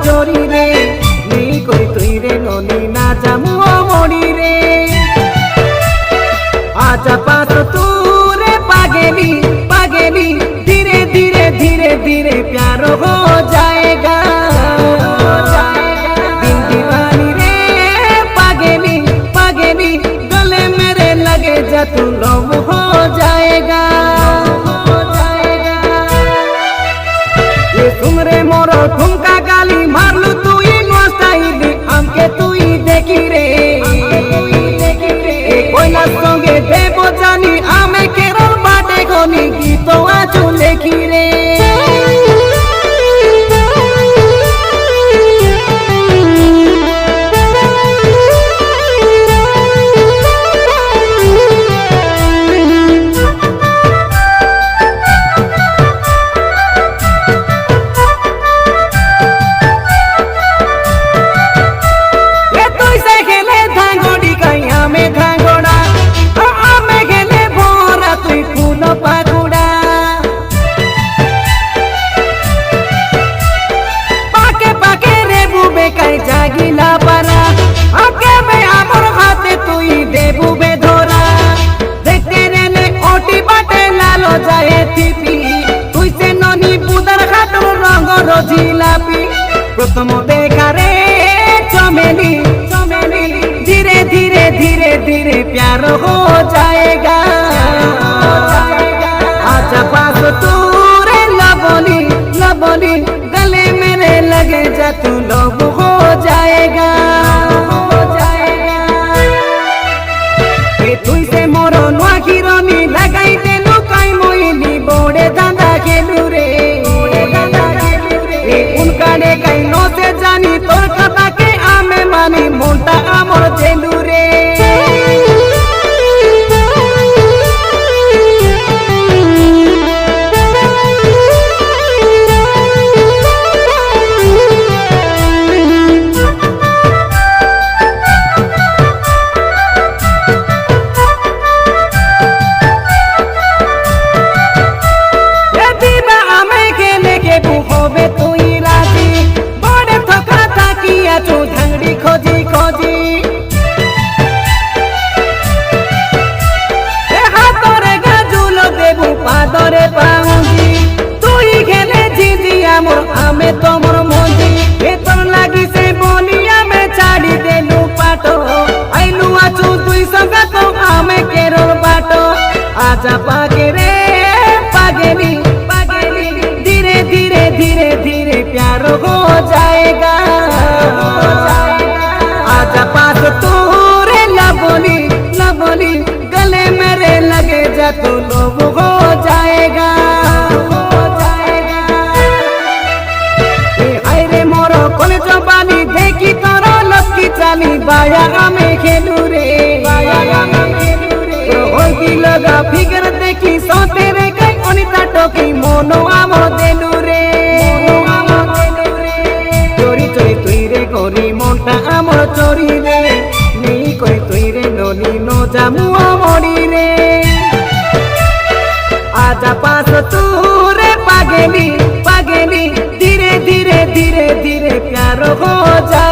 चोरी रे नहीं कोई तुई रे नोनी ना जामु मोड़ी रे आजा पास तू रे पागेली पागेली धीरे धीरे धीरे धीरे प्यार हो जाएगा दिन दीवानी रे पागेली पागेली गले मेरे लगे जा तू लव हो जाएगा ये तुम रे मोरो ठुमका गाली मारलू तू ही नोस्टाइली हमके तू ही देखी रे कोई ना संगे देबो जानी आमे केरल बाटे गोनी गीतो आजू लेखी रे जागिला पारा आके में आमर हाथे तू ही देबू बेधोरा देखते रेले ओटी बाटे लालो जाए थीपी तुई से ननी पुदर खातर रंग रोजिलापी प्रथम देखा रे चमेली चमेली धीरे धीरे धीरे धीरे प्यार हो जाएगा आजा पास तू रे लबोली लबोली गले मेरे लगे जा तू लोग हो जाएगा तुई से मोरो नुआ गिरनी लगाई देलु काई मोइनी बोड़े दादा खेलू रे उनका ने कई नो से जानी तोर कथा के आमे मानी मोटा आमर देलू रे खोजी खोजी हाथरे गाजुलो देबू पादरे पाऊंजी तू ही खेले जीजिया मोर आमे तोमर मोजी एतन लागी से बोलिया में छाड़ी देलू पाटो आइलू आचू तुई संगा तो आमे केरल बाटो आजा पागे रे पागेली पागेली धीरे धीरे धीरे धीरे प्यार हो जाएगा आजा पास तू रे लबोली लबोली गले मेरे लगे जा तू लोग हो जाएगा आई रे मोरो कोले चौपाली देखी तोरो लक्की चाली बाया हमें खेलू रे होई लगा फिगर देखी सोते रे कई अनिता टोकी मोनो आमो देलू रे चोरी चोरी तुई रे गोरी मोटा आमर चोरी रे नहीं कोई तुई रे नोनी नो जामु मोड़ी रे आजा पास तू रे पागेली पागेली धीरे धीरे धीरे धीरे प्यार हो जा